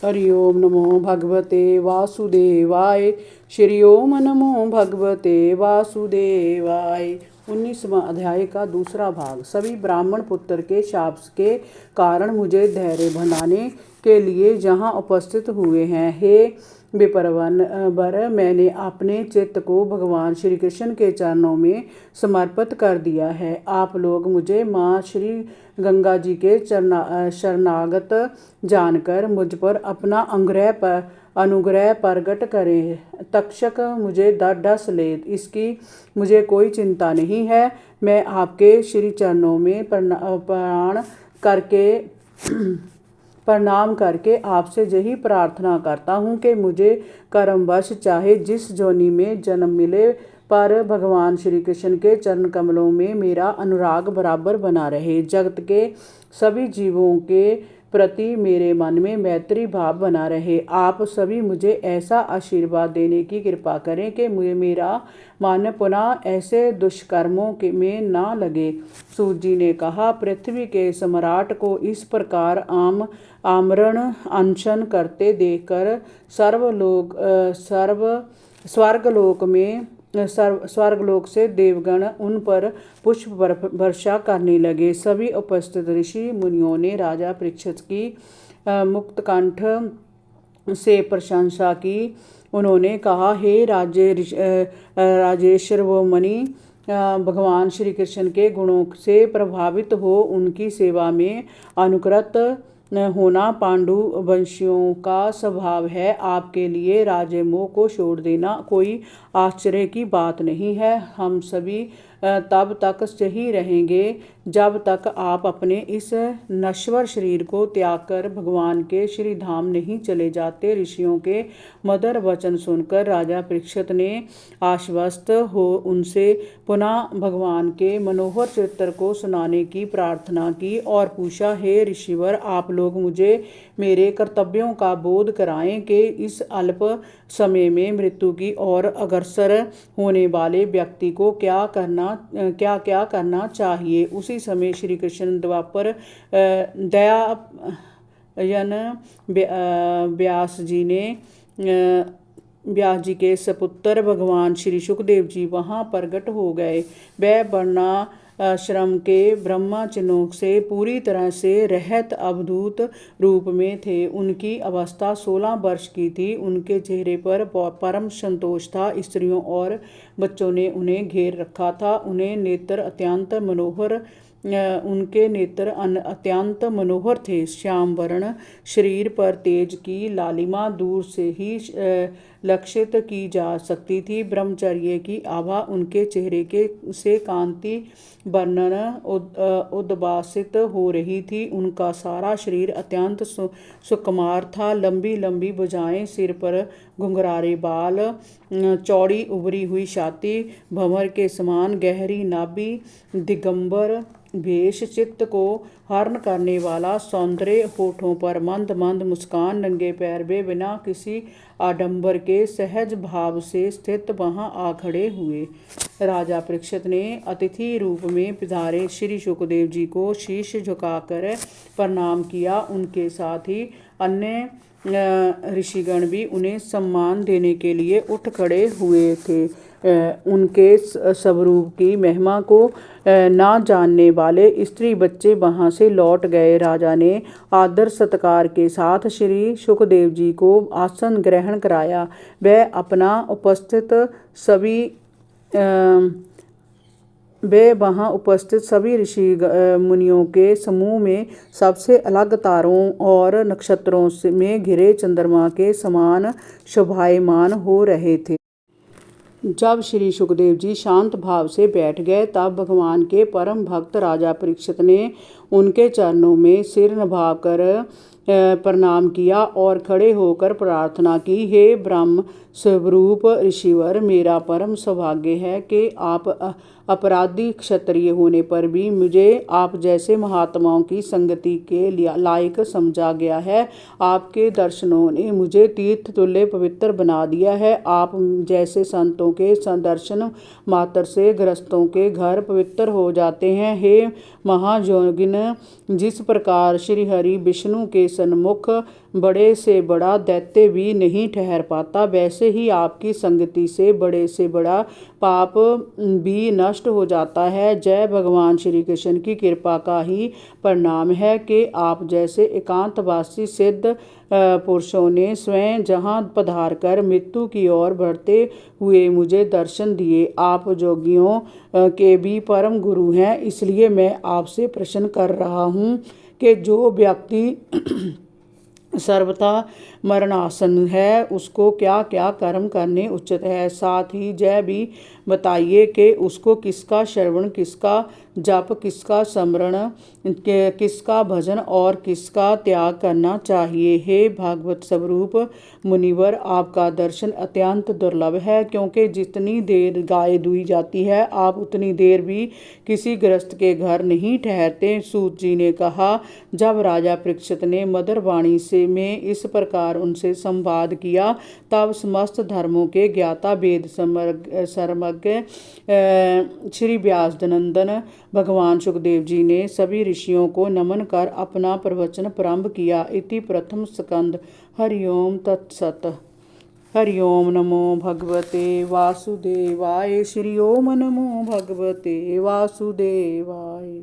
हरि ओम नमो भगवते वासुदेवाय। श्री ओम नमो भगवते वासुदेवाय। 19वां अध्याय का दूसरा भाग। सभी ब्राह्मण पुत्र के शाप के कारण मुझे धैर्य बनाने के लिए जहाँ उपस्थित हुए हैं। हे विप्रवर, मैंने अपने चित्त को भगवान श्री कृष्ण के चरणों में समर्पित कर दिया है। आप लोग मुझे माँ श्री गंगा जी के शरणागत जानकर मुझ पर अपना अनुग्रह प्रकट करें। तक्षक मुझे डस ले, इसकी मुझे कोई चिंता नहीं है। मैं आपके श्री चरणों में प्रणाम करके आपसे यही प्रार्थना करता हूँ कि मुझे कर्मवश चाहे जिस योनि में जन्म मिले, पर भगवान श्री कृष्ण के चरण कमलों में मेरा अनुराग बराबर बना रहे। जगत के सभी जीवों के प्रति मेरे मन में मैत्री भाव बना रहे। आप सभी मुझे ऐसा आशीर्वाद देने की कृपा करें कि मेरा मन पुनः ऐसे दुष्कर्मों में ना लगे। सूत जी ने कहा, पृथ्वी के सम्राट को इस प्रकार आमरण अनशन करते देखकर स्वर्गलोक से देवगण उन पर पुष्प वर्षा करने लगे। सभी उपस्थित ऋषि मुनियों ने राजा परीक्षित की मुक्त कंठ से प्रशंसा की। उन्होंने कहा, हे राजेश्वर व मुनि, भगवान श्री कृष्ण के गुणों से प्रभावित हो उनकी सेवा में अनुकृत होना पांडु वंशियों का स्वभाव है। आपके लिए राजमोह को छोड़ देना कोई आश्चर्य की बात नहीं है। हम सभी तब तक सही रहेंगे जब तक आप अपने इस नश्वर शरीर को त्याग कर भगवान के श्री धाम नहीं चले जाते। ऋषियों के मधुर वचन सुनकर राजा परीक्षित ने आश्वस्त हो उनसे पुनः भगवान के मनोहर चित्र को सुनाने की प्रार्थना की और पूछा, हे ऋषिवर, आप लोग मुझे मेरे कर्तव्यों का बोध कराएं कि इस अल्प समय में मृत्यु की ओर अग्रसर होने वाले व्यक्ति को क्या क्या करना चाहिए। उसी समय श्री कृष्ण द्वापर दयायन व्यास जी के सपुत्र भगवान श्री सुखदेव जी वहाँ प्रकट हो गए। वह वर्णाश्रम के ब्रह्मचिन्हों से पूरी तरह से रहित अवधूत रूप में थे। उनकी अवस्था 16 वर्ष की थी। उनके चेहरे पर परम संतोष था। स्त्रियों और बच्चों ने उन्हें घेर रखा था। उनके नेत्र अत्यंत मनोहर थे। श्याम वर्ण शरीर पर तेज की लालिमा दूर से ही लक्षित की जा सकती थी। ब्रह्मचर्य की आभा उनके चेहरे से कांति वर्णन उद्भासित हो रही थी। उनका सारा शरीर अत्यंत सुकुमार था। लंबी लंबी भुजाएं, सिर पर घुंघरारे बाल, चौड़ी उभरी हुई छाती, भंवर के समान गहरी नाभि, दिगंबर वेश, चित्त को हरण करने वाला सौंदर्य, होठों पर मंद मंद मुस्कान, नंगे पैर वे बिना किसी आडंबर के सहज भाव से स्थित वहां आ खड़े हुए। राजा परीक्षित ने अतिथि रूप में पधारे श्री सुखदेव जी को शीश झुकाकर प्रणाम किया। उनके साथ ही अन्य ऋषिगण भी उन्हें सम्मान देने के लिए उठ खड़े हुए थे। उनके स्वरूप की महिमा को ना जानने वाले स्त्री बच्चे वहां से लौट गए। राजा ने आदर सत्कार के साथ श्री सुखदेव जी को आसन ग्रहण कराया। वह वहाँ उपस्थित सभी ऋषि मुनियों के समूह में सबसे अलग तारों और नक्षत्रों में घिरे चंद्रमा के समान शोभायमान हो रहे थे। जब श्री सुखदेव जी शांत भाव से बैठ गए, तब भगवान के परम भक्त राजा परीक्षित ने उनके चरणों में सिर नभाकर प्रणाम किया और खड़े होकर प्रार्थना की, हे ब्रह्म स्वरूप ऋषिवर, मेरा परम सौभाग्य है कि आप अपराधी क्षत्रिय होने पर भी मुझे आप जैसे महात्माओं की संगति के लायक समझा गया है। आपके दर्शनों ने मुझे तीर्थ तुल्य पवित्र बना दिया है। आप जैसे संतों के दर्शन मात्र से गृहस्थों के घर पवित्र हो जाते हैं। हे महायोगिन, जिस प्रकार श्री हरि विष्णु के सन्मुख बड़े से बड़ा दैत्य भी नहीं ठहर पाता, वैसे ही आपकी संगति से बड़ा पाप भी नष्ट हो जाता है। जय भगवान श्री कृष्ण की कृपा का ही परिणाम है कि आप जैसे एकांतवासी सिद्ध पुरुषों ने स्वयं जहाँ पधार कर मृत्यु की ओर बढ़ते हुए मुझे दर्शन दिए। आप जोगियों के भी परम गुरु हैं, इसलिए मैं आपसे प्रश्न कर रहा हूँ कि जो व्यक्ति सर्वथा मरणासन है उसको क्या क्या कर्म करने उचित है। साथ ही यह भी बताइए कि उसको किसका श्रवण, किसका जप, किसका स्मरण, किसका भजन और किसका त्याग करना चाहिए। हे भागवत स्वरूप मुनिवर, आपका दर्शन अत्यंत दुर्लभ है, क्योंकि जितनी देर गाय दुई जाती है आप उतनी देर भी किसी गृहस्थ के घर नहीं ठहरते। सूत जी ने कहा, जब राजा परीक्षित ने मधुर वाणी से में इस प्रकार उनसे संवाद किया, तब समस्त धर्मों के ज्ञाता वेद सर्वज्ञ श्री व्यासनंदन भगवान सुखदेव जी ने सभी ऋषियों को नमन कर अपना प्रवचन प्रारंभ किया। इति प्रथम स्कंद। हरिओम तत्सत। हरिओम नमो भगवते वासुदेवाय। श्री ओम नमो भगवते वासुदेवाय।